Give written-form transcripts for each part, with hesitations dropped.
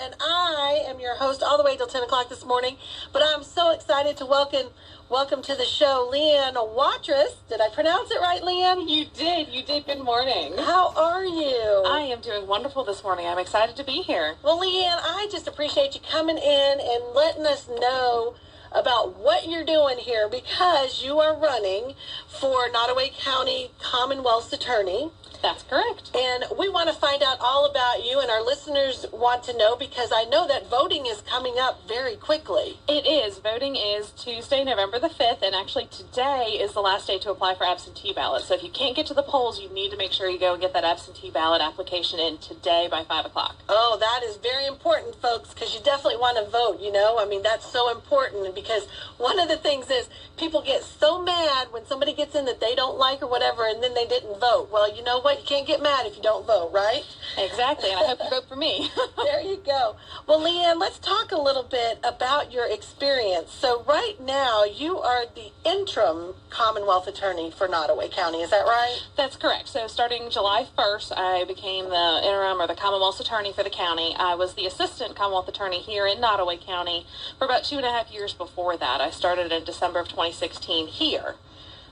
and I am your host all the way till 10 o'clock this morning. But I'm so excited to welcome to the show Leanne Watrous. Did I pronounce it right, Leanne? You did. Good morning. How are you? I am doing wonderful this morning. I'm excited to be here. Well, Leanne, I just appreciate you coming in and letting us know about what you're doing here, because you are running for Nottoway County Commonwealth's Attorney. That's correct. And we want to find out all about you, and our listeners want to know because I know that voting is coming up very quickly. It is. Voting is Tuesday, November the 5th, and actually today is the last day to apply for absentee ballots. So if you can't get to the polls, you need to make sure you go and get that absentee ballot application in today by 5 o'clock. Oh, that is very important, folks, because you definitely want to vote, you know? I mean, that's so important, because one of the things is people get so mad when somebody gets in that they don't like or whatever, and then they didn't vote. Well, you know what? You can't get mad if you don't vote, right? Exactly, and I hope you vote for me. There you go. Well, Leanne, let's talk a little bit about your experience. So right now, you are the interim Commonwealth Attorney for Nottoway County. Is that right? That's correct. So starting July 1st, I became the interim or the Commonwealth's Attorney for the county. I was the Assistant Commonwealth Attorney here in Nottoway County for about 2.5 years before that. I started in December of 2016 here.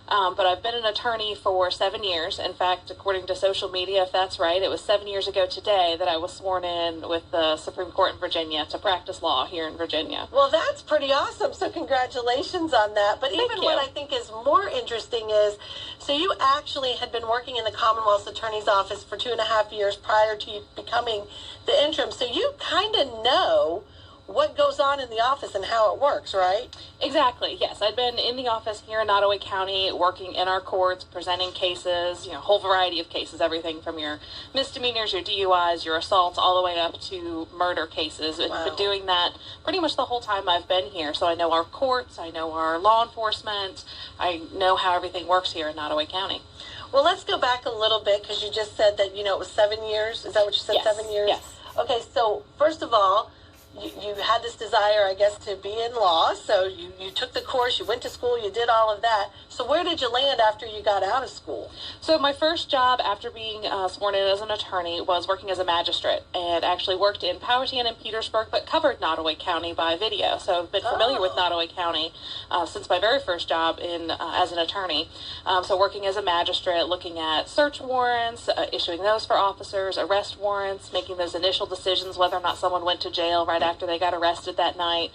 But I've been an attorney for 7 years. In fact, according to social media, if that's right, it was 7 years ago today that I was sworn in with the Supreme Court in Virginia to practice law here in Virginia. Well, that's pretty awesome. So congratulations on that. But even what I think is more interesting is, so you actually had been working in the Commonwealth's Attorney's Office for 2.5 years prior to you becoming the interim. So you kind of know what goes on in the office and how it works, right? Exactly, yes. I'd been in the office here in Nottoway County, working in our courts, presenting cases, a whole variety of cases, everything from your misdemeanors, your DUIs, your assaults, all the way up to murder cases. Wow. I've been doing that pretty much the whole time I've been here. So I know our courts, I know our law enforcement, I know how everything works here in Nottoway County. Well, let's go back a little bit, because you just said that, it was 7 years. Is that what you said, yes. 7 years? Yes. Okay, so first of all, you had this desire, I guess, to be in law, so you took the course, you went to school, you did all of that. So where did you land after you got out of school? So my first job after being sworn in as an attorney was working as a magistrate, and actually worked in Powhatan and Petersburg, but covered Nottoway County by video. So I've been familiar with Nottoway County since my very first job as an attorney. So working as a magistrate, looking at search warrants, issuing those for officers, arrest warrants, making those initial decisions whether or not someone went to jail right after they got arrested that night,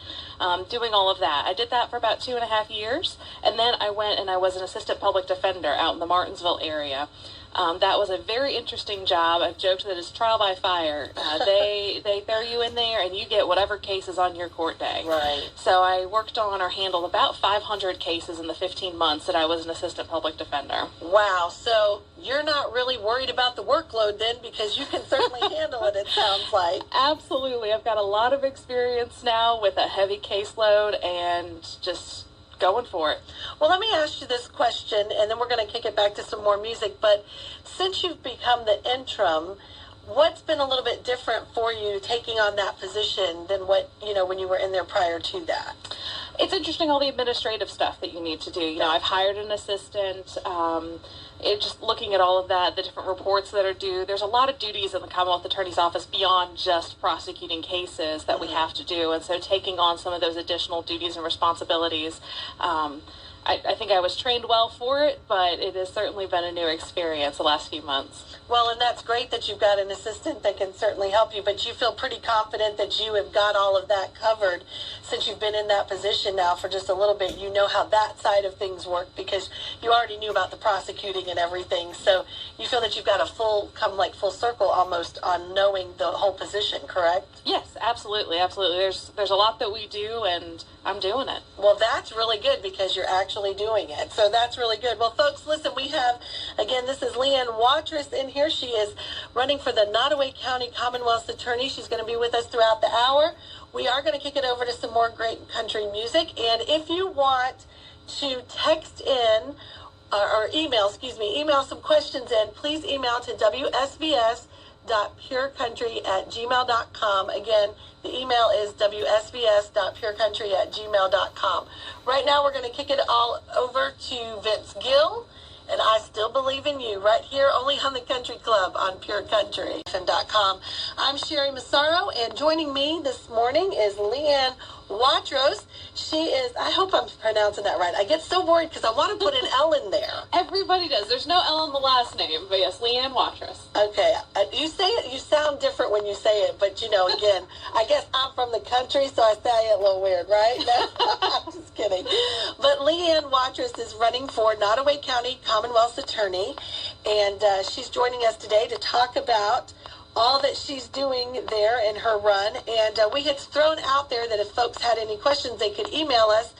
doing all of that. I did that for about 2.5 years, and then I went and I was an assistant public defender out in the Martinsville area. That was a very interesting job. I've joked that it's trial by fire. They throw you in there and you get whatever case is on your court day. Right. So I worked on or handled about 500 cases in the 15 months that I was an assistant public defender. Wow. So you're not really worried about the workload then, because you can certainly handle it sounds like. Absolutely. I've got a lot of experience now with a heavy caseload and just going for it. Well, let me ask you this question, and then we're going to kick it back to some more music. But since you've become the interim, what's been a little bit different for you taking on that position than what, when you were in there prior to that? It's interesting, all the administrative stuff that you need to do. I've hired an assistant. Just looking at all of that, the different reports that are due, there's a lot of duties in the Commonwealth Attorney's Office beyond just prosecuting cases that we have to do. And so taking on some of those additional duties and responsibilities, I think I was trained well for it, but it has certainly been a new experience the last few months. Well, and that's great that you've got an assistant that can certainly help you, but you feel pretty confident that you have got all of that covered since you've been in that position now for just a little bit. You know how that side of things work because you already knew about the prosecuting and everything. So you feel that you've got a full circle almost on knowing the whole position, correct? Yes, absolutely, absolutely. There's a lot that we do, and I'm doing it. Well, that's really good because you're actually doing it. So that's really good. Well, folks, listen, we have, again, this is Leanne Watrous in here. She is running for the Nottoway County Commonwealth's Attorney. She's going to be with us throughout the hour. We are going to kick it over to some more great country music. And if you want to text in or email some questions in, please email to wsvs.purecountry@gmail.com. Again, the email is wsvs.purecountry@gmail.com. Right now, we're going to kick it all over to Vince Gill, And I still believe in you right here only on the Country Club on PureCountry.com. I'm Sherry Massaro, and joining me this morning is Leanne Watros. She is, I hope I'm pronouncing that right. I get so worried because I want to put an L in there. Everybody does. There's no L in the last name, but yes, Leanne Watros. Okay. You say it, you sound different when you say it, but again, I guess I'm from the country, so I say it a little weird, right? No, I'm just kidding. But Leanne Watros is running for Nottoway County Commonwealth's Attorney, and she's joining us today to talk about all that she's doing there in her run. And we had thrown out there that if folks had any questions, they could email us.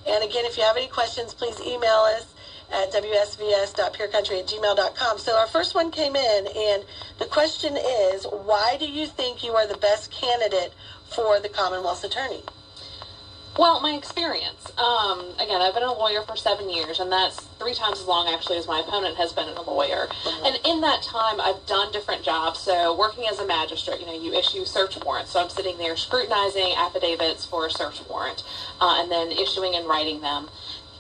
And again, if you have any questions, please email us at wsvs.purecountry@gmail.com. So our first one came in, and the question is, why do you think you are the best candidate for the Commonwealth's Attorney? Well, my experience. Again, I've been a lawyer for 7 years, and that's 3 times as long, actually, as my opponent has been a lawyer. Mm-hmm. And in that time, I've done different jobs. So working as a magistrate, you issue search warrants. So I'm sitting there scrutinizing affidavits for a search warrant, and then issuing and writing them.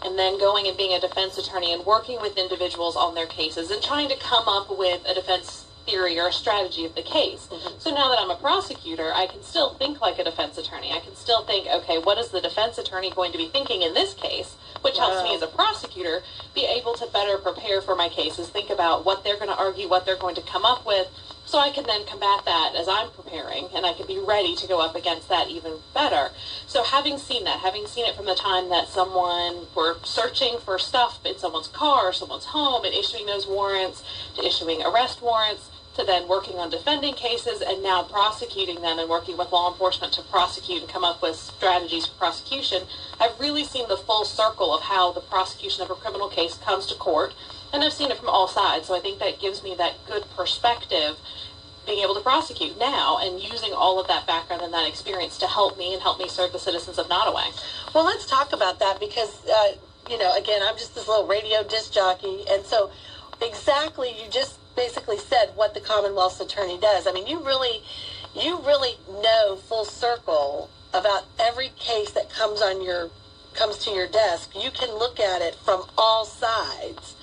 And then going and being a defense attorney and working with individuals on their cases and trying to come up with a defense theory or a strategy of the case. Mm-hmm. So now that I'm a prosecutor, I can still think like a defense attorney. I can still think, okay, what is the defense attorney going to be thinking in this case, which helps me as a prosecutor be able to better prepare for my cases, think about what they're going to argue, what they're going to come up with, so I can then combat that as I'm preparing, and I can be ready to go up against that even better. So having seen that, having seen it from the time that someone were searching for stuff in someone's car or someone's home and issuing those warrants, to issuing arrest warrants, to then working on defending cases, and now prosecuting them and working with law enforcement to prosecute and come up with strategies for prosecution, I've really seen the full circle of how the prosecution of a criminal case comes to court, and I've seen it from all sides. So I think that gives me that good perspective, being able to prosecute now and using all of that background and that experience to help me serve the citizens of Nottoway. Well, let's talk about that because, again, I'm just this little radio disc jockey, and so exactly, you just basically said what the Commonwealth's Attorney does. I mean, you really know full circle about every case that comes to your desk. You can look at it from all sides.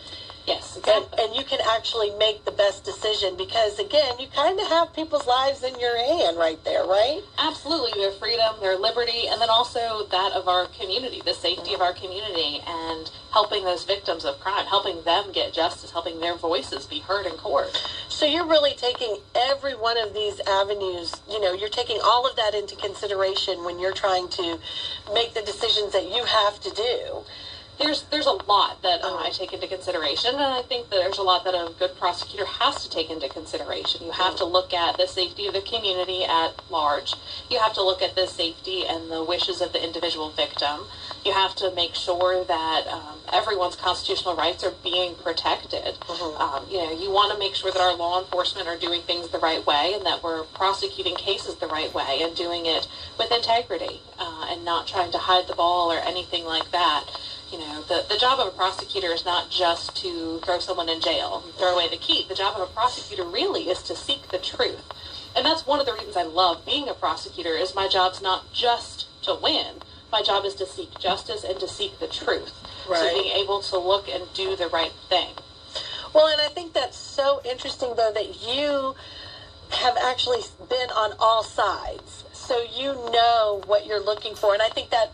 Yes, exactly. And you can actually make the best decision because, again, you kind of have people's lives in your hand right there, right? Absolutely. Their freedom, their liberty, and then also that of our community, the safety of our community, and helping those victims of crime, helping them get justice, helping their voices be heard in court. So you're really taking every one of these avenues, you're taking all of that into consideration when you're trying to make the decisions that you have to do. There's a lot that I take into consideration, and I think that there's a lot that a good prosecutor has to take into consideration. You have to look at the safety of the community at large. You have to look at the safety and the wishes of the individual victim. You have to make sure that everyone's constitutional rights are being protected. Mm-hmm. You want to make sure that our law enforcement are doing things the right way and that we're prosecuting cases the right way and doing it with integrity and not trying to hide the ball or anything like that. The job of a prosecutor is not just to throw someone in jail, throw away the key. The job of a prosecutor really is to seek the truth. And that's one of the reasons I love being a prosecutor, is my job's not just to win. My job is to seek justice and to seek the truth. Right. So being able to look and do the right thing. Well, and I think that's so interesting, though, that you have actually been on all sides. So you know what you're looking for. And I think that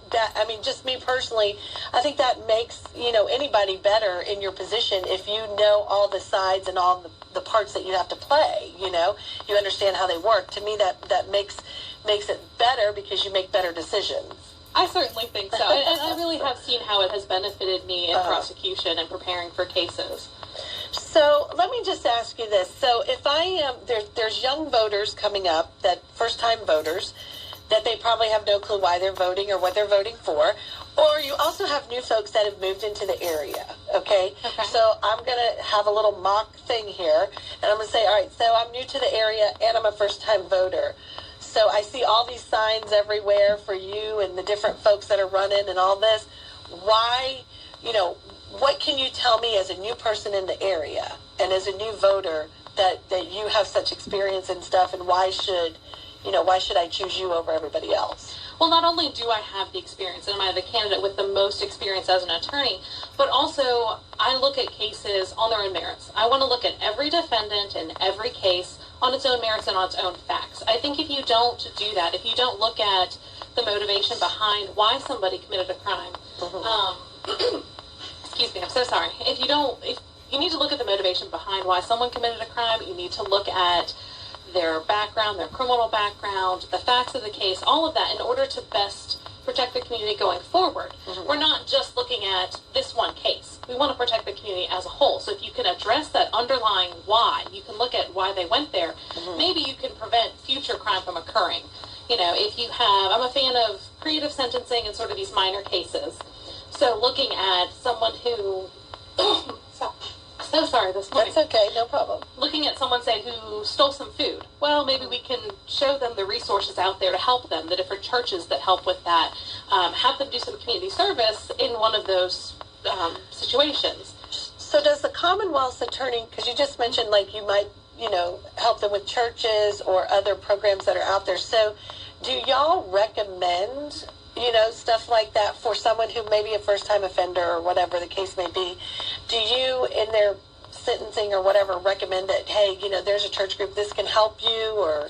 just me personally, I think that makes, anybody better in your position if you know all the sides and all the parts that you have to play, You understand how they work. To me, that makes it better because you make better decisions. I certainly think so. And I really have seen how it has benefited me in prosecution and preparing for cases. So let me just ask you this. So if there's young voters coming up, that first-time voters, that they probably have no clue why they're voting or what they're voting for. Or you also have new folks that have moved into the area, okay? So I'm going to have a little mock thing here, and I'm going to say, all right, so I'm new to the area, and I'm a first-time voter. So I see all these signs everywhere for you and the different folks that are running and all this. Why, what can you tell me as a new person in the area and as a new voter that you have such experience and stuff, and why should why should I choose you over everybody else? Well, not only do I have the experience, and am I the candidate with the most experience as an attorney, but also I look at cases on their own merits. I want to look at every defendant and every case on its own merits and on its own facts. I think if you don't do that, if you don't look at the motivation behind why somebody committed a crime, excuse me, I'm so sorry. If you need to look at the motivation behind why someone committed a crime, you need to look at their background, their criminal background, the facts of the case, all of that in order to best protect the community going forward. We're not just looking at this one case. We want to protect the community as a whole. So if you can address that underlying why, you can look at why they went there, maybe you can prevent future crime from occurring. If you have, I'm a fan of creative sentencing and sort of these minor cases. So looking at someone who, so sorry this morning. That's okay, no problem. Looking at someone, say, who stole some food. Well, maybe we can show them the resources out there to help them, the different churches that help with that, have them do some community service in one of those situations. So does the Commonwealth's attorney, because you just mentioned like you might, help them with churches or other programs that are out there. So do y'all recommend stuff like that for someone who may be a first-time offender or whatever the case may be? Do you, in their sentencing or whatever, recommend that, hey, there's a church group, this can help you, or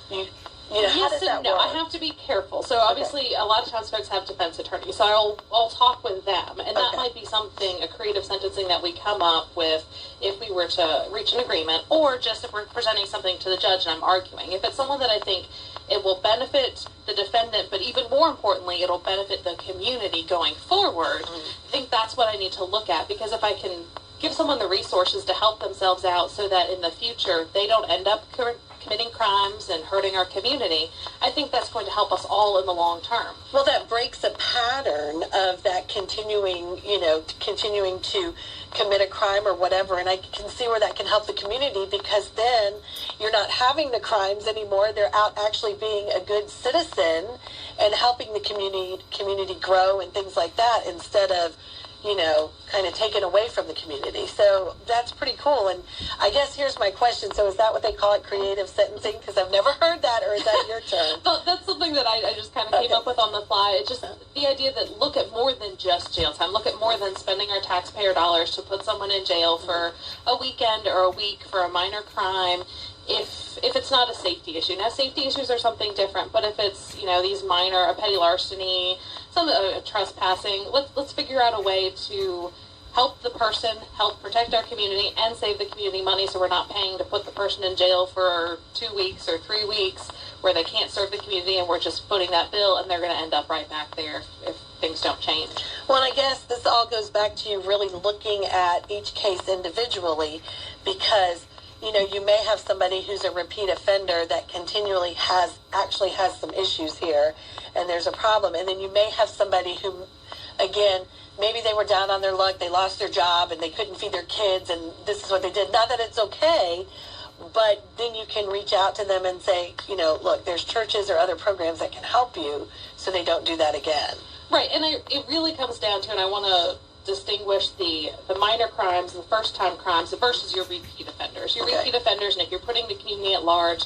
how yes does that and no. work? I have to be careful. So obviously, a lot of times folks have defense attorneys, so I'll talk with them, and that might be something, a creative sentencing that we come up with if we were to reach an agreement, or just if we're presenting something to the judge and I'm arguing. If it's someone that I think it will benefit the defendant, but even more importantly, it'll benefit the community going forward, I think that's what I need to look at, because if I can give someone the resources to help themselves out so that in the future they don't end up committing crimes and hurting our community, I think that's going to help us all in the long term. Well, that breaks a pattern of that continuing to commit a crime or whatever, and I can see where that can help the community, because then you're not having the crimes anymore. They're out actually being a good citizen and helping the community grow and things like that, instead of kind of taken away from the community. So that's pretty cool. And I guess here's my question. So is that what they call it, creative sentencing? Because I've never heard that, or is that your term? But that's something that I just kind of came up with on the fly. It's just the idea that look at more than just jail time. Look at more than spending our taxpayer dollars to put someone in jail for a weekend or a week for a minor crime. If it's not a safety issue. Now, safety issues are something different, but if it's, these minor, a petty larceny, some trespassing, let's figure out a way to help the person, help protect our community, and save the community money, so we're not paying to put the person in jail for 2 weeks or 3 weeks where they can't serve the community, and we're just footing that bill, and they're going to end up right back there if things don't change. Well, and I guess this all goes back to you really looking at each case individually, because you may have somebody who's a repeat offender that continually has some issues here, and there's a problem. And then you may have somebody who, again, maybe they were down on their luck, they lost their job, and they couldn't feed their kids, and this is what they did. Not that it's okay, but then you can reach out to them and say, look, there's churches or other programs that can help you so they don't do that again. Right, and it really comes down to, and I want to distinguish the minor crimes and the first-time crimes versus your repeat offenders. Your repeat offenders, and if you're putting the community at large,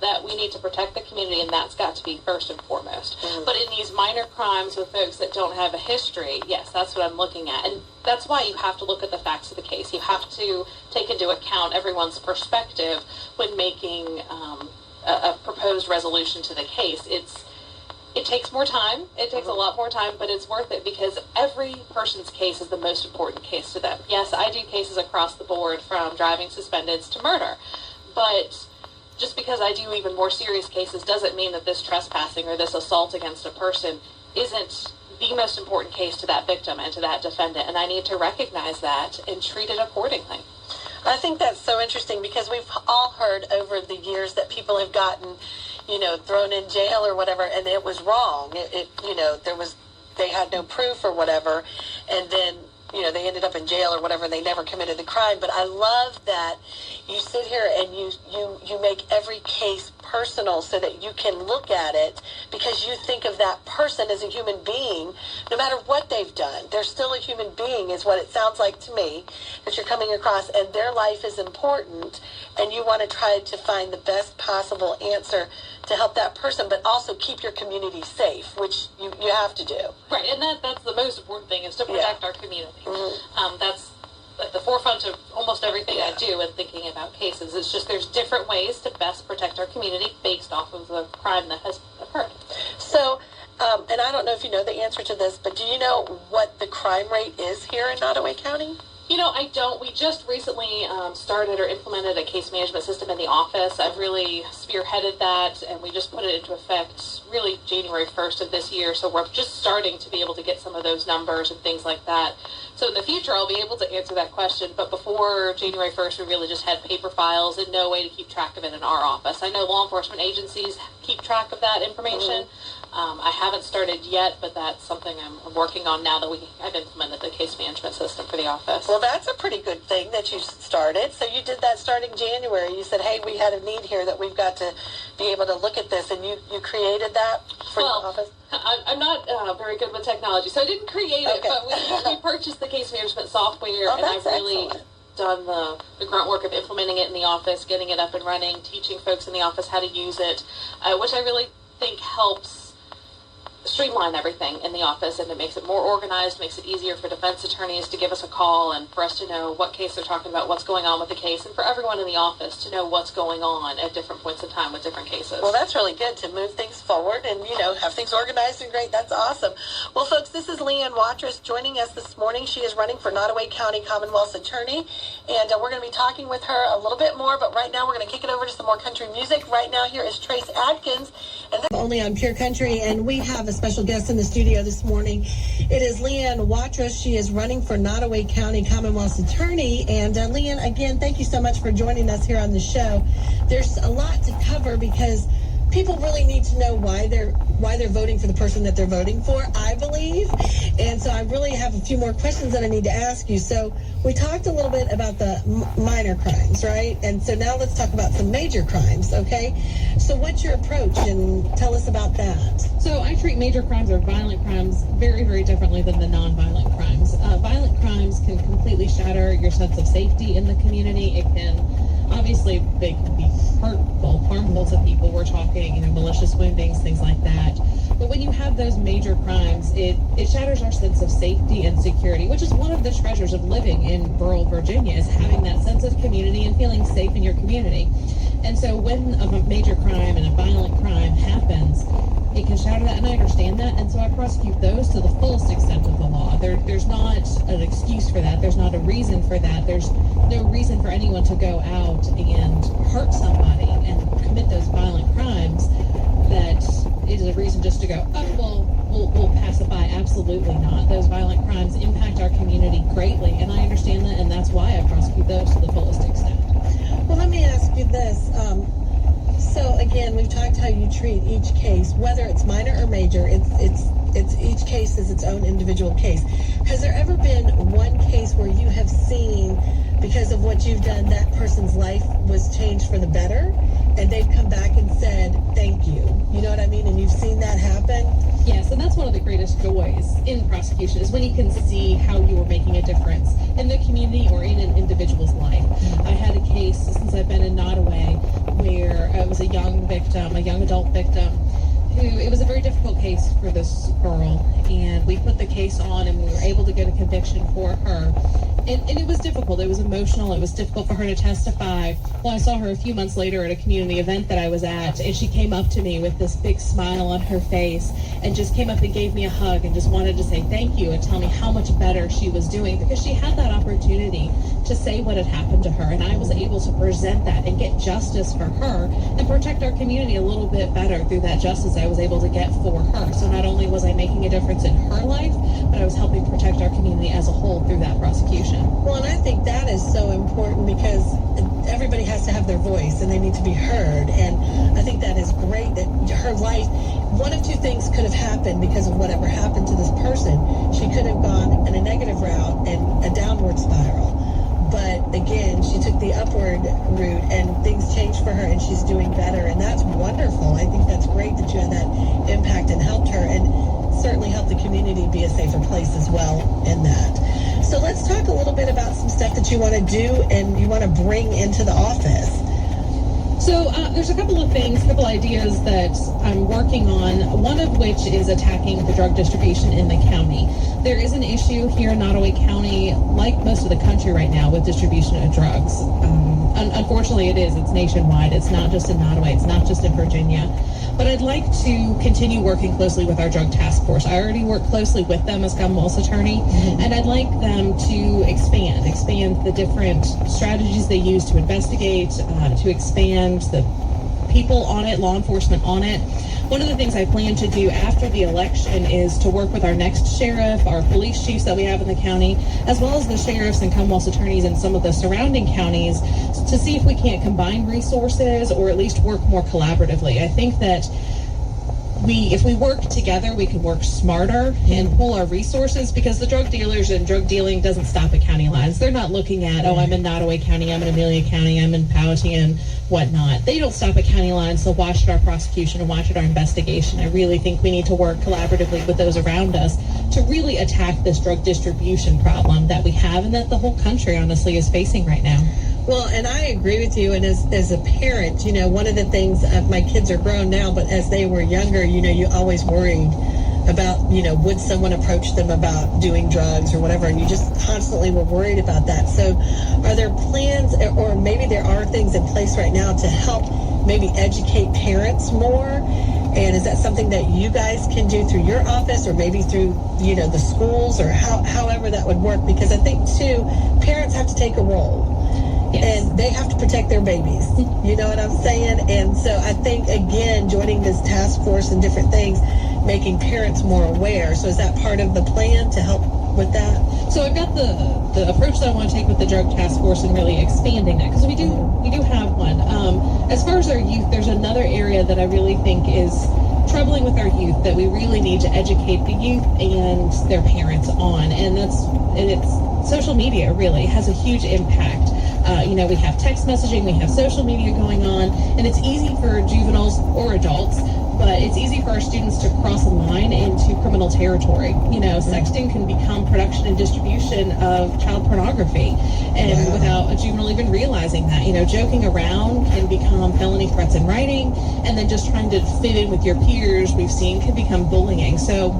that we need to protect the community, and that's got to be first and foremost. But in these minor crimes with folks that don't have a history, yes, that's what I'm looking at. And that's why you have to look at the facts of the case. You have to take into account everyone's perspective when making a proposed resolution to the case. It takes more time. It takes a lot more time, but it's worth it, because every person's case is the most important case to them. Yes, I do cases across the board, from driving suspendeds to murder. But just because I do even more serious cases doesn't mean that this trespassing or this assault against a person isn't the most important case to that victim and to that defendant. And I need to recognize that and treat it accordingly. I think that's so interesting, because we've all heard over the years that people have gotten thrown in jail or whatever, and it was wrong. They had no proof or whatever, and then, they ended up in jail or whatever, and they never committed the crime. But I love that you sit here and you make every case personal so that you can look at it, because you think of that person as a human being, no matter what they've done. They're still a human being, is what it sounds like to me, that you're coming across, and their life is important, and you want to try to find the best possible answer to help that person, but also keep your community safe, which you have to do. Right, and that's the most important thing, is to protect our community. That's at the forefront of almost everything I do in thinking about cases. It's just there's different ways to best protect our community based off of the crime that has occurred. So, and I don't know if you know the answer to this, but do you know what the crime rate is here in Nottoway County? You know, I don't. We just recently started or implemented a case management system in the office. I've really spearheaded that, and we just put it into effect really January 1st of this year. So we're just starting to be able to get some of those numbers and things like that. So in the future, I'll be able to answer that question. But before January 1st, we really just had paper files and no way to keep track of it in our office. I know law enforcement agencies keep track of that information. I haven't started yet, but that's something I'm working on now that I've implemented the case management system for the office. Well, that's a pretty good thing that you started. So you did that starting January. You said, hey, we had a need here that we've got to be able to look at this, and you created that for the office? I'm not very good with technology, so I didn't create it, but we purchased the case management software, and I've really done the grunt work of implementing it in the office, getting it up and running, teaching folks in the office how to use it, which I really think helps streamline everything in the office, and it makes it more organized, makes it easier for defense attorneys to give us a call and for us to know what case they're talking about, what's going on with the case, and for everyone in the office to know what's going on at different points in time with different cases. Well, that's really good to move things forward and, have things organized and great. That's awesome. Well, folks, this is Leanne Watrous joining us this morning. She is running for Nottoway County Commonwealth's attorney, and we're going to be talking with her a little bit more, but right now we're going to kick it over to some more country music. Right now here is Trace Adkins. And only on Pure Country, and we have a special guest in the studio this morning. It is Leanne Watrous. She is running for Nottoway County Commonwealth's attorney. And Leanne, again, thank you so much for joining us here on the show. There's a lot to cover because people really need to know why they're voting for the person that they're voting for, I believe. And so I really have a few more questions that I need to ask you. So we talked a little bit about the minor crimes, right? And so now let's talk about some major crimes, okay? So what's your approach, and tell us about that. So I treat major crimes or violent crimes very, very differently than the non-violent crimes. Violent crimes can completely shatter your sense of safety in the community. It can, obviously, they can be hurtful, harmful to people. We're talking, malicious woundings, things like that. But when you have those major crimes, it shatters our sense of safety and security, which is one of the treasures of living in rural Virginia, is having that sense of community and feeling safe in your community. And so when a major crime and a violent crime happens, it can shatter that, and I understand that, and so I prosecute those to the fullest extent of the law. There's not an excuse for that. There's not a reason for that. There's no reason for anyone to go out and hurt somebody and commit those violent crimes that is a reason just to go, we'll pass it by. Absolutely not. Those violent crimes impact our community greatly, and I understand that, and that's why I prosecute those to the fullest extent. Well, let me ask you this. So again, we've talked how you treat each case, whether it's minor or major. It's each case is its own individual case. Has there ever been one case where you have seen, because of what you've done, that person's life was changed for the better, and they've come back and said thank you? You know what I mean? And you've seen that happen? Yes, and that's one of the greatest joys in prosecution, is when you can see how you are making a difference in the community or in an individual's life. I had a case since I've been in Nottoway where it was a young adult victim, who, it was a very difficult case for this girl, and we put the case on and we were able to get a conviction for her. And it was difficult. It was emotional. It was difficult for her to testify. Well, I saw her a few months later at a community event that I was at, and she came up to me with this big smile on her face and just came up and gave me a hug and just wanted to say thank you and tell me how much better she was doing, because she had that opportunity to say what had happened to her, and I was able to present that and get justice for her and protect our community a little bit better through that justice I was able to get for her. So not only was I making a difference in her life, but I was helping protect our community as a whole through that prosecution. Well, and I think that is so important, because everybody has to have their voice and they need to be heard. And I think that is great that her life, one of two things could have happened because of whatever happened to this person. She could have gone in a negative route and a downward spiral. But again, she took the upward route and things changed for her and she's doing better. And that's wonderful. I think that's great that you had that impact and helped her, and certainly helped the community be a safer place as well in that. So let's talk a little bit about some stuff that you want to do and you want to bring into the office. So there's a couple of things, a couple ideas that I'm working on, one of which is attacking the drug distribution in the county. There is an issue here in Nottoway County, like most of the country right now, with distribution of drugs. Unfortunately, it is. It's nationwide. It's not just in Nottoway. It's not just in Virginia. But I'd like to continue working closely with our drug task force. I already work closely with them as Commonwealth's attorney, and I'd like them to expand the different strategies they use to investigate, to expand the people on it, law enforcement on it. One of the things I plan to do after the election is to work with our next sheriff, our police chiefs that we have in the county, as well as the sheriffs and Commonwealth's attorneys in some of the surrounding counties, to see if we can't combine resources or at least work more collaboratively. I think that if we work together, we can work smarter and pool our resources, because the drug dealers and drug dealing doesn't stop at county lines. They're not looking at, oh, I'm in Nottoway County, I'm in Amelia County, I'm in Powhatan, whatnot. They don't stop at county lines. They'll watch at our prosecution and watch at our investigation. I really think we need to work collaboratively with those around us to really attack this drug distribution problem that we have and that the whole country, honestly, is facing right now. Well, and I agree with you. And as a parent, one of the things, my kids are grown now, but as they were younger, you always worried about, would someone approach them about doing drugs or whatever, and you just constantly were worried about that. So are there plans, or maybe there are things in place right now to help maybe educate parents more? And is that something that you guys can do through your office, or maybe through, the schools, or however that would work? Because I think, too, parents have to take a role. Yes. And they have to protect their babies. You know what I'm saying? And so I think, again, joining this task force and different things, making parents more aware. So is that part of the plan to help with that? So I've got the approach that I want to take with the drug task force and really expanding that, because we do have one. As far as our youth, there's another area that I really think is troubling with our youth that we really need to educate the youth and their parents on, and it's social media. Really has a huge impact. We have text messaging, we have social media going on, and it's easy for juveniles or adults, but it's easy for our students to cross a line into criminal territory. Sexting can become production and distribution of child pornography, and without a juvenile even realizing that. Joking around can become felony threats in writing, and then just trying to fit in with your peers, we've seen, can become bullying. So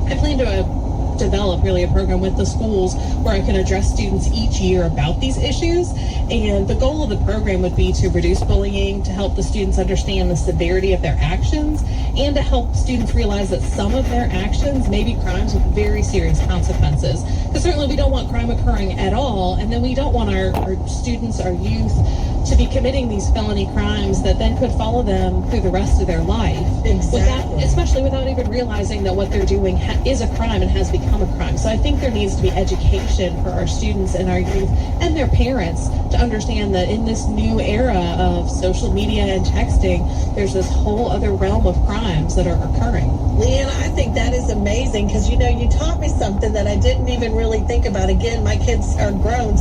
I plan to develop really a program with the schools where I can address students each year about these issues. And the goal of the program would be to reduce bullying, to help the students understand the severity of their actions, and to help students realize that some of their actions may be crimes with very serious consequences. Because certainly we don't want crime occurring at all, and then we don't want our students, our youth, to be committing these felony crimes that then could follow them through the rest of their life. Exactly. Especially without even realizing that what they're doing is a crime and has become a crime. So I think there needs to be education for our students and our youth and their parents to understand that in this new era of social media and texting, there's this whole other realm of crimes that are occurring. Leanne, I think that is amazing, because you taught me something that I didn't even really think about. Again, my kids are grown,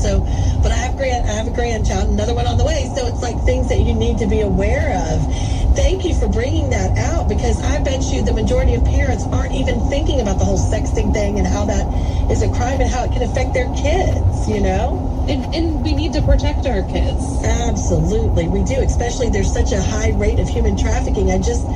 but I have a grandchild, another one on the way. So it's like things that you need to be aware of. Thank you for bringing that out, because I bet you the majority of parents aren't even thinking about the whole sexting thing and how that is a crime and how it can affect their kids, And we need to protect our kids. Absolutely, we do, especially there's such a high rate of human trafficking. I just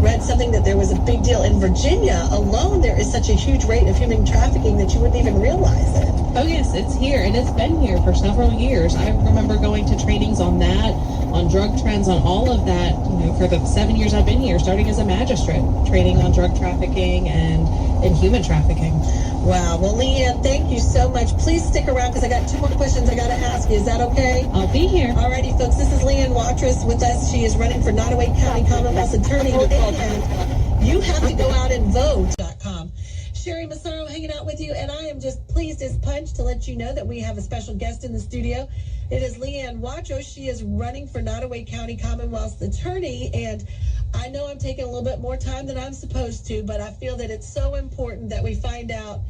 read something that there was a big deal in Virginia alone. There is such a huge rate of human trafficking that you wouldn't even realize it. Oh yes, it's here, and it's been here for several years. I remember going to trainings on that, on drug trends, on all of that, for the 7 years I've been here, starting as a magistrate, training on drug trafficking and human trafficking. Wow. Well, Leanne, thank you so much. Please stick around, because I got 2 more questions I got to ask you. Is that okay? I'll be here. Alrighty, folks. This is Leanne Watrous with us. She is running for Nottoway County Commonwealth's attorney. And you have to go out and vote.com. Sherry Massaro hanging out with you, and I am just pleased as punch to let you know that we have a special guest in the studio. It is Leanne Watrous. She is running for Nottoway County Commonwealth's attorney, and I know I'm taking a little bit more time than I'm supposed to, but I feel that it's so important that we find out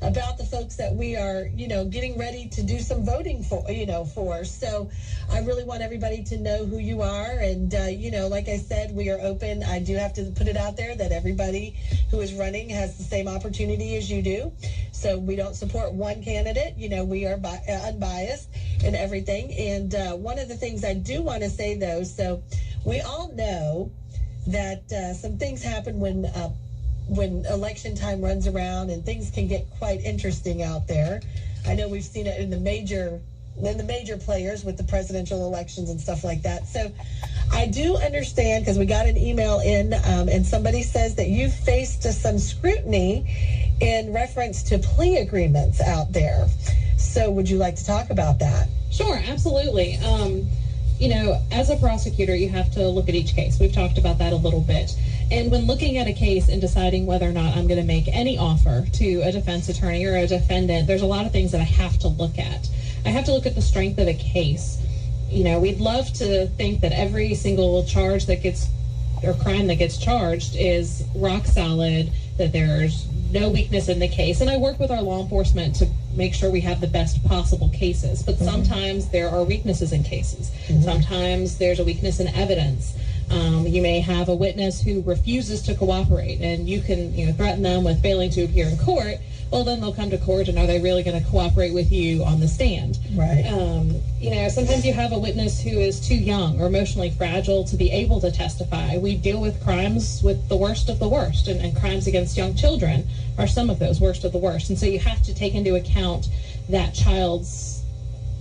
about the folks that we are, getting ready to do some voting for. So I really want everybody to know who you are. And, like I said, we are open. I do have to put it out there that everybody who is running has the same opportunity as you do. So we don't support one candidate. We are unbiased in everything. And one of the things I do want to say, though, so we all know that some things happen when election time runs around, and things can get quite interesting out there. I know we've seen it in the major players with the presidential elections and stuff like that. So I do understand, because we got an email in, and somebody says that you faced some scrutiny in reference to plea agreements out there. So would you like to talk about that? Sure, absolutely. As a prosecutor, you have to look at each case. We've talked about that a little bit. And when looking at a case and deciding whether or not I'm going to make any offer to a defense attorney or a defendant, there's a lot of things that I have to look at. I have to look at the strength of a case. We'd love to think that every single charge that gets, or crime that gets charged, is rock solid, that there's no weakness in the case. And I work with our law enforcement to make sure we have the best possible cases. But sometimes there are weaknesses in cases. Sometimes there's a weakness in evidence. You may have a witness who refuses to cooperate, and you can threaten them with failing to appear in court. Well, then they'll come to court, and are they really going to cooperate with you on the stand? Right. Sometimes you have a witness who is too young or emotionally fragile to be able to testify. We deal with crimes with the worst of the worst, and crimes against young children are some of those worst of the worst. And so you have to take into account that child's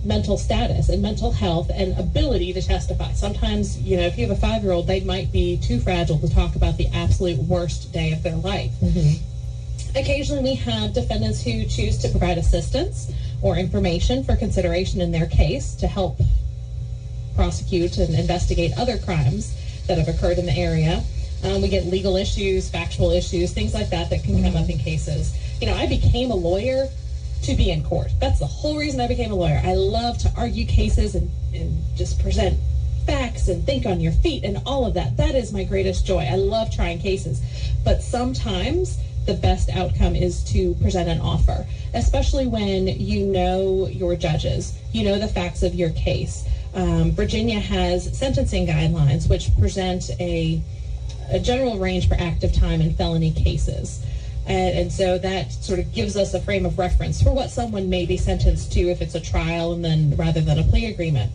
mental status and mental health and ability to testify. Sometimes, if you have a 5-year-old, they might be too fragile to talk about the absolute worst day of their life. Occasionally we have defendants who choose to provide assistance or information for consideration in their case to help prosecute and investigate other crimes that have occurred in the area. We get legal issues, factual issues, things like that can come up in cases. I became a lawyer to be in court. That's the whole reason I became a lawyer. I love to argue cases and just present facts and think on your feet and all of that. That is my greatest joy. I love trying cases. But sometimes the best outcome is to present an offer, especially when you know your judges, you know the facts of your case. Virginia has sentencing guidelines which present a general range for active time in felony cases. And so that sort of gives us a frame of reference for what someone may be sentenced to if it's a trial and then rather than a plea agreement.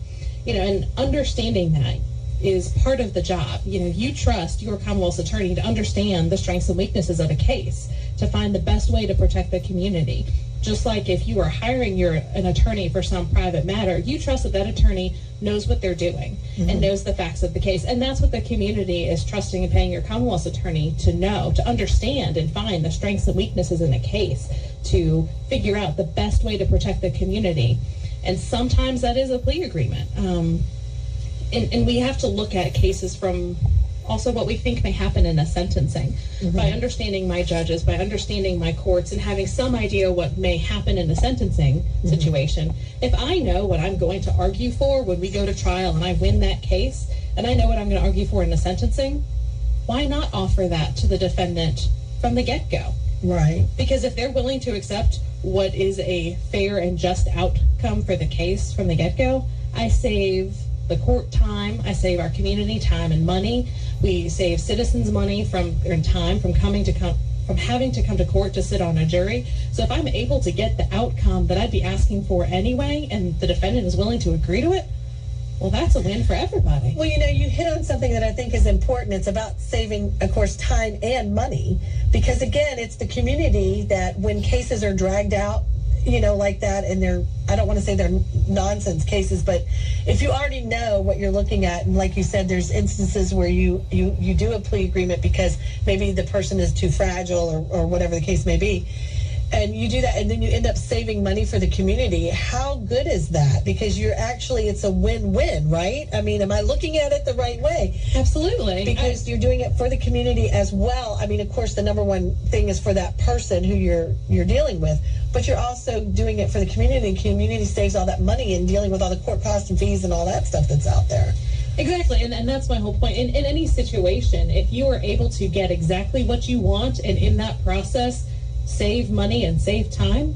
And understanding that is part of the job. You trust your Commonwealth's attorney to understand the strengths and weaknesses of a case, to find the best way to protect the community. Just like if you are hiring an attorney for some private matter, you trust that attorney knows what they're doing and knows the facts of the case. And that's what the community is trusting and paying your Commonwealth's attorney to know, to understand and find the strengths and weaknesses in a case, to figure out the best way to protect the community. And sometimes that is a plea agreement. And we have to look at cases from also what we think may happen in a sentencing. By understanding my judges, by understanding my courts, and having some idea what may happen in a sentencing situation. If I know what I'm going to argue for when we go to trial and I win that case, and I know what I'm going to argue for in the sentencing, why not offer that to the defendant from the get-go? Right. Because if they're willing to accept what is a fair and just outcome for the case from the get-go, I save the court time, I save our community time and money. We save citizens money from having to come to court to sit on a jury. So if I'm able to get the outcome that I'd be asking for anyway, and the defendant is willing to agree to it, well, that's a win for everybody. Well, you hit on something that I think is important. It's about saving, of course, time and money. Because, again, it's the community that when cases are dragged out, like that, and I don't want to say they're nonsense cases, but if you already know what you're looking at, and like you said, there's instances where you do a plea agreement because maybe the person is too fragile or whatever the case may be, and you do that, and then you end up saving money for the community. How good is that? Because it's a win-win, right? I mean, am I looking at it the right way? Absolutely. Because you're doing it for the community as well. I mean, of course, the number one thing is for that person who you're dealing with, but you're also doing it for the community. The community saves all that money in dealing with all the court costs and fees and all that stuff that's out there. Exactly, and that's my whole point. In any situation, if you are able to get exactly what you want, and in that process save money and save time,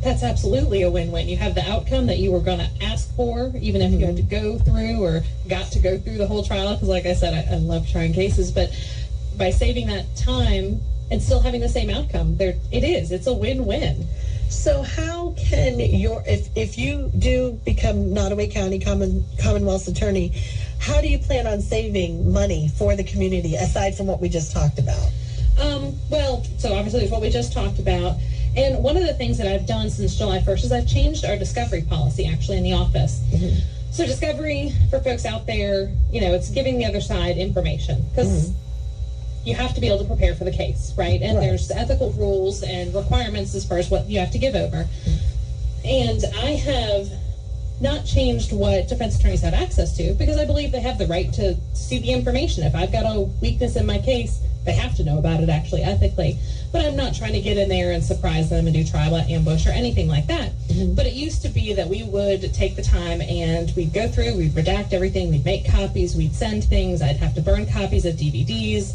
that's absolutely a win-win. You have the outcome that you were going to ask for, even if you had to go through or got to go through the whole trial, because like I said, I love trying cases, but by saving that time and still having the same outcome, it's a win-win. So how can if you do become Nottoway County Commonwealth's attorney, how do you plan on saving money for the community aside from what we just talked about? Well, so obviously it's what we just talked about. And one of the things that I've done since July 1st is I've changed our discovery policy actually in the office. Mm-hmm. So discovery for folks out there, it's giving the other side information because you have to be able to prepare for the case, right? And there's ethical rules and requirements as far as what you have to give over. And I have not changed what defense attorneys have access to because I believe they have the right to see the information. If I've got a weakness in my case, they have to know about it actually ethically. But I'm not trying to get in there and surprise them and do trial ambush or anything like that. Mm-hmm. But it used to be that we would take the time and we'd go through, we'd redact everything, we'd make copies, we'd send things, I'd have to burn copies of DVDs,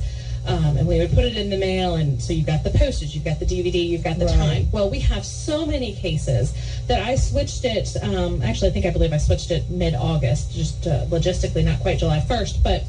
and we would put it in the mail, and so you've got the postage, you've got the DVD, you've got the time. Well, we have so many cases that I switched it, I believe I switched it mid-August, just logistically, not quite July 1st, but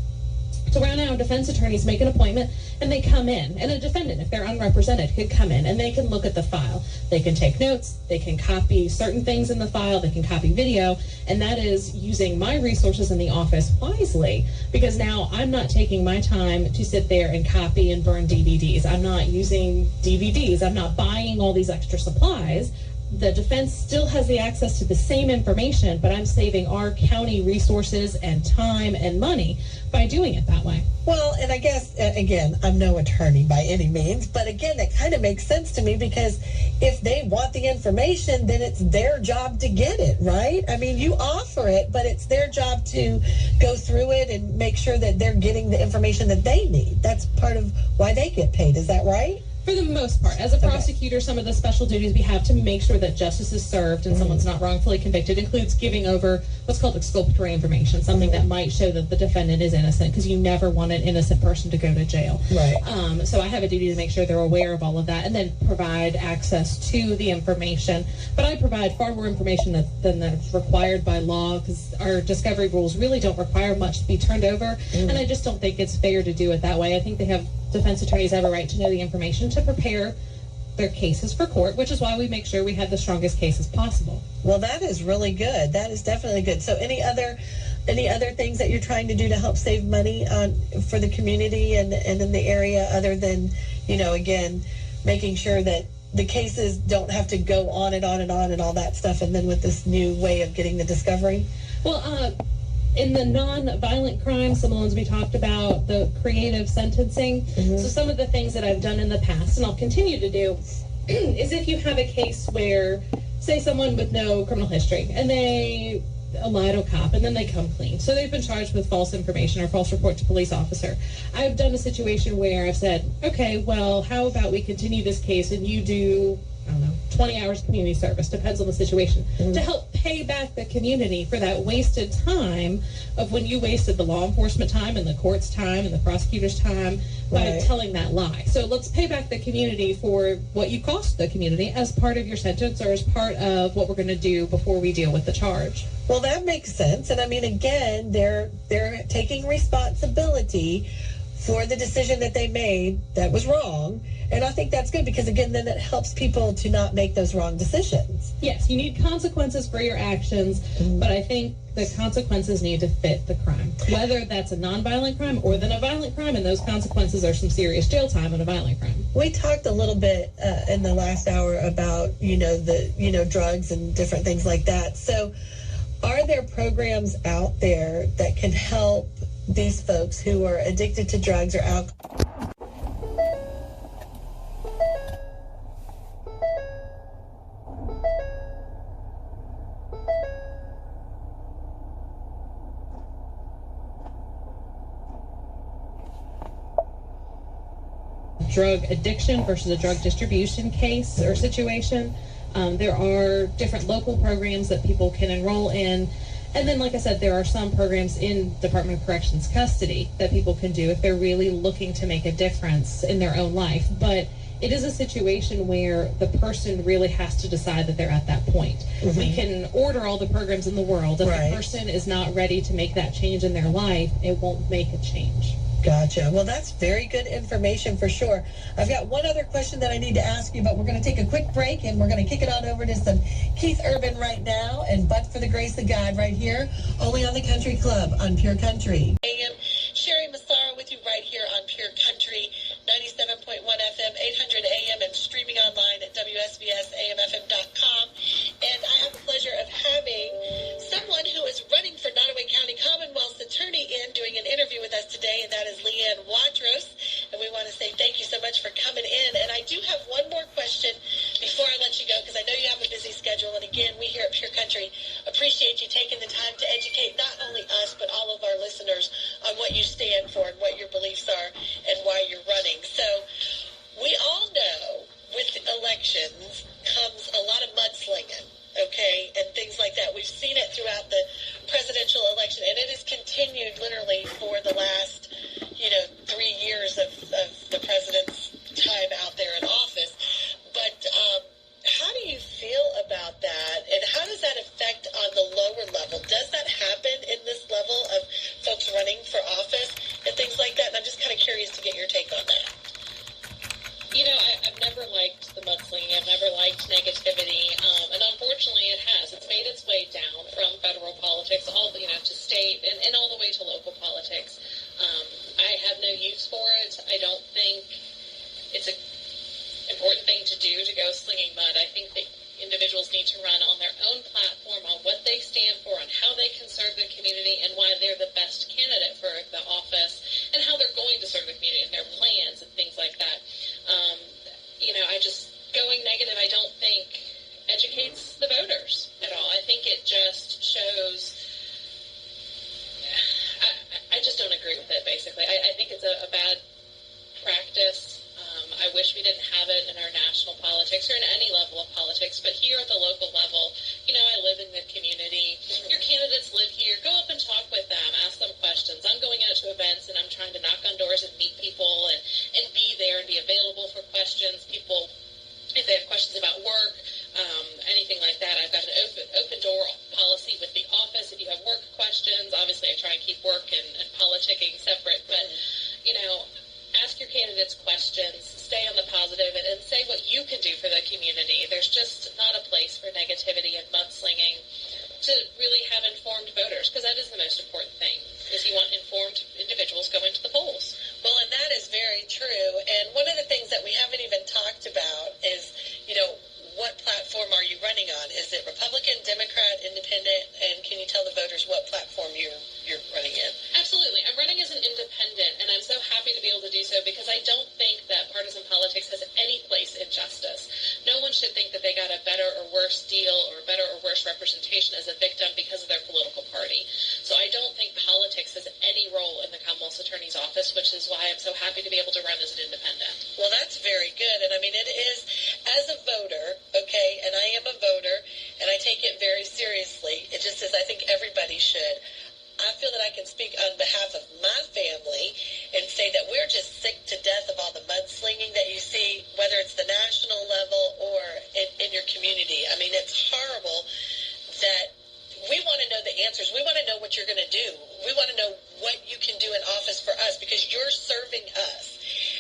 so right now, defense attorneys make an appointment and they come in. And a defendant, if they're unrepresented, could come in and they can look at the file. They can take notes. They can copy certain things in the file. They can copy video. And that is using my resources in the office wisely because now I'm not taking my time to sit there and copy and burn DVDs. I'm not using DVDs. I'm not buying all these extra supplies. The defense still has the access to the same information, but I'm saving our county resources and time and money by doing it that way. Well, and I guess, again, I'm no attorney by any means, but again, it kind of makes sense to me because if they want the information, then it's their job to get it, right? I mean, you offer it, but it's their job to go through it and make sure that they're getting the information that they need. That's part of why they get paid. Is that right? For the most part. As a prosecutor, some of the special duties we have to make sure that justice is served and someone's not wrongfully convicted includes giving over what's called exculpatory information, something that might show that the defendant is innocent, because you never want an innocent person to go to jail. Right. So I have a duty to make sure they're aware of all of that and then provide access to the information. But I provide far more information than that's required by law, because our discovery rules really don't require much to be turned over, and I just don't think it's fair to do it that way. I think defense attorneys have a right to know the information to prepare their cases for court, which is why we make sure we have the strongest cases possible. Well, that is really good. That is definitely good. So any other things that you're trying to do to help save money for the community and in the area other than, again, making sure that the cases don't have to go on and on and on and all that stuff, and then with this new way of getting the discovery? Well, in the non-violent crimes, some of the ones we talked about, the creative sentencing. So some of the things that I've done in the past, and I'll continue to do, is if you have a case where, say, someone with no criminal history, and they lie to a cop, and then they come clean. So they've been charged with false information or false report to police officer. I've done a situation where I've said, okay, well, how about we continue this case and you do, 20 hours community service, depends on the situation, to help pay back the community for that wasted time of when you wasted the law enforcement time and the court's time and the prosecutor's time by telling that lie. So let's pay back the community for what you cost the community as part of your sentence or as part of what we're going to do before we deal with the charge. Well, that makes sense. And I mean, again, they're taking responsibility for the decision that they made that was wrong. And I think that's good because, again, then it helps people to not make those wrong decisions. Yes, you need consequences for your actions, but I think the consequences need to fit the crime, whether that's a nonviolent crime or then a violent crime, and those consequences are some serious jail time in a violent crime. We talked a little bit in the last hour about, drugs and different things like that. So are there programs out there that can help these folks who are addicted to drugs or alcohol? Drug addiction versus a drug distribution case or situation. There are different local programs that people can enroll in. And then, like I said, there are some programs in Department of Corrections custody that people can do if they're really looking to make a difference in their own life. But it is a situation where the person really has to decide that they're at that point. Mm-hmm. We can order all the programs in the world. If Right. the person is not ready to make that change in their life, it won't make a change. Gotcha. Well, that's very good information for sure. I've got one other question that I need to ask you, but we're going to take a quick break and we're going to kick it on over to some Keith Urban right now and But for the Grace of God right here, only on the Country Club on Pure Country. AM Sherry Massaro with you right here on Pure Country, 97.1 FM, 800 AM, and streaming online at WSVSAMFM.com. And I have the pleasure of having someone who is running for Nottoway County Commonwealth's attorney in doing an interview with us today, and that is Leanne Watros. And we want to say thank you so much for coming in. And I do have one more question before I let you go, because I know you have a busy schedule. And again, we here at Pure Country appreciate you taking the time to educate not only us, but all of our listeners on what you stand for and what your beliefs are and why you're running. So we all know with elections comes a lot of mudslinging, okay, and things like that. We've seen it throughout the presidential election, and it has continued literally for the last, 3 years of the president's time out there in office. But how do you feel about that, and how does that affect on the lower level? Does that happen in this level of folks running for office and things like that? And I'm just kind of curious to get your take on that. I've never liked the mudslinging. I've never liked negativity, and unfortunately, it has. It's made its way down from federal politics, all to state, and all the way to local politics. I have no use for it. I don't think it's an important thing to do to go slinging mud. I think that individuals need to run on their own platform, on what they stand for, on how they can serve the community, and why they're the best candidate for the office, and how they're going to serve the community, and their plans and things like that. Going negative, I don't think educates the voters at all. I think it just shows. I just don't agree with it, basically. I think it's a bad practice. I wish we didn't have it in our national politics or in any level of politics, but here at the local level, I live in the community. Your candidates live here. Go up and talk with them. Ask them questions. I'm going out to events, and I'm trying to knock on doors and meet people and be there and be available for questions. People, if they have questions about work, anything like that, I've got an open door policy with the office. If you have work questions, obviously I try and keep work and politicking separate, but, ask your candidates questions, stay on the positive, and say what you can do for the community. There's just not a place for negativity and mudslinging to really have informed voters, because that is the most important thing, is you want informed individuals going to the polls. Well, and that is very true. And one of the things that we haven't even talked about is, what platform are you running on? Is it Republican, Democrat, Independent? And can you tell the voters what platform you're running in? Absolutely. I'm running as an independent, and I'm so happy to be able to do so, because I don't think that partisan politics has any place in justice. No one should think that they got a better or worse deal or better or worse representation as a victim because of their political party. So I don't think politics has any role in the Commonwealth's Attorney's Office, which is why I'm so happy to be able to run as an independent. Well, that's very good. And I mean, it is, as a voter, okay, and I am a voter, and I take it very seriously. It just is, I think everybody should. I feel that I can speak on behalf of my family and say that we're just sick to death of all the mudslinging that you see, whether it's the national level or in your community. I mean, it's horrible that we want to know the answers. We want to know what you're going to do. We want to know what you can do in office for us, because you're serving us.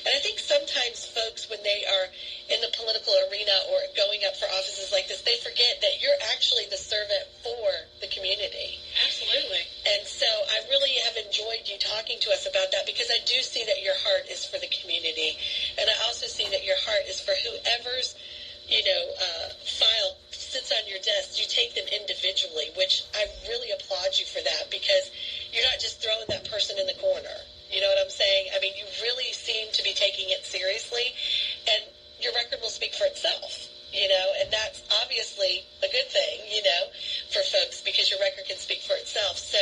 And I think sometimes folks, when they are in the political arena or going up for offices like this, they forget that you're actually the servant for the community. Absolutely. And so I really have enjoyed you talking to us about that, because I do see that your heart is for the community. And I also see that your heart is for whoever's, file sits on your desk. You take them individually, which I really applaud you for that, because you're not just throwing that person in the corner. You know what I'm saying? I mean, you really seem to be taking it seriously, and your record will speak for itself, and that's obviously a good thing, for folks, because your record can speak for itself. So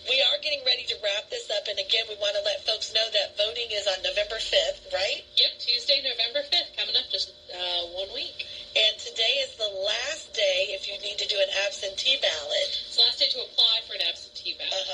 we are getting ready to wrap this up, and again, we want to let folks know that voting is on November 5th, right? Yep, Tuesday, November 5th, coming up just 1 week. And today is the last day if you need to do an absentee ballot. It's the last day to apply for an absentee ballot.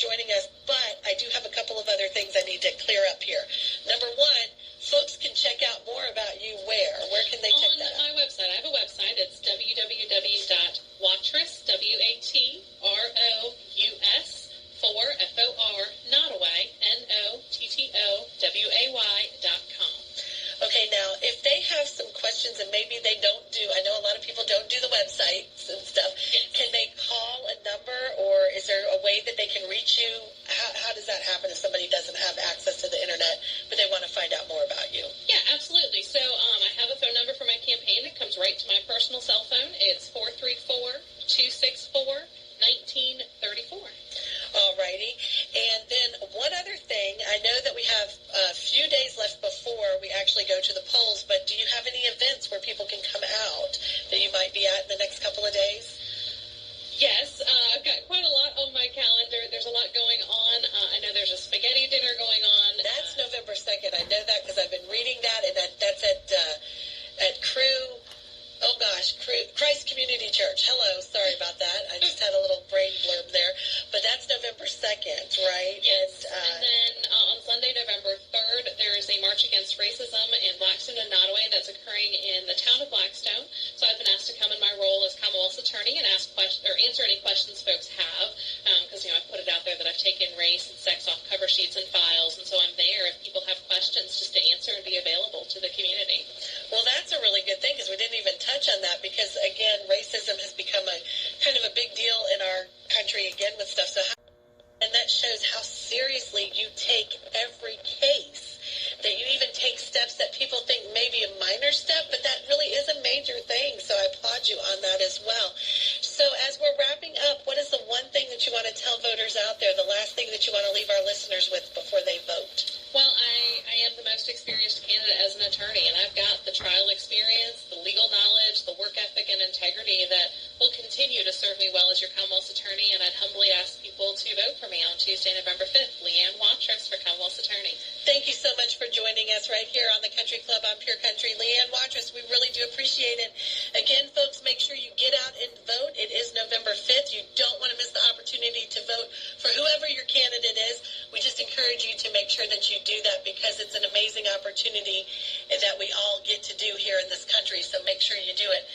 joining us, but I do have a couple of other things I need to clear up here. Number one, folks can check out more about you where? Where can they check that out? On my website. I have a website. It's www.wattrous, WATROUS, FOR, Nottoway, NOTTOWAY.com. Okay, now, if they have some questions and maybe they don't do, I know a lot of people don't do the websites and stuff, Yes. Can they call a number, or is there a way that they can reach you? How does that happen if somebody doesn't have access to the internet, but they want to find out more about you? Yeah, absolutely. So I have a phone number for my campaign. It comes right to my personal cell phone. It's 434-264-1934. All righty. And then one other thing, I know that we have a few days left before we actually go to the polls, but do you have any events where people can come out that you might be at in the next couple of days? Yes, I've got quite a lot on my calendar. There's a lot going on. I know there's a spaghetti dinner going on. That's November 2nd. I know that because I've been reading that, and that's at Christ Community Church. Hello, sorry about that. I just had a little brain blurb there. But that's November 2nd, right? Yes, and then on Sunday, November 3rd, there is a March Against Racism in Blackstone and Nottoway that's occurring in the town of Blackstone. So I've been asked to come in my role as Commonwealth's attorney and answer any questions folks have, because I've put it out there that I've taken race and sex off cover sheets and files, and so I'm there if people have questions just to answer and be available to the community. Well, that's a really good thing because we didn't even touch on that because, again, racism has become a kind of a big deal in our country again with stuff. And that shows how seriously you take every case, that you even take steps that people think may be a minor step, but that really is a major thing. So I applaud you on that as well. So as we're wrapping up, what is the one thing that you want to tell voters out there, the last thing that you want to leave our listeners with before they vote? Well, I am the most experienced candidate as an attorney, and I've got the trial experience, the legal knowledge, the work ethic, and integrity that will continue to serve me well as your Commonwealth's attorney, and I'd humbly ask people to vote for me on Tuesday, November 5th. Leanne Wattrous for Commonwealth's attorney. Thank you so much for joining us right here on the Country Club on Pure Country. Leanne Wattrous, we really do appreciate it. Again, folks, make sure you get out and vote. It is November 5th. You don't want to miss the opportunity to vote for whoever your candidate is. We just encourage you to make sure that you do that because it's an amazing opportunity that we all get to do here in this country. So make sure you do it.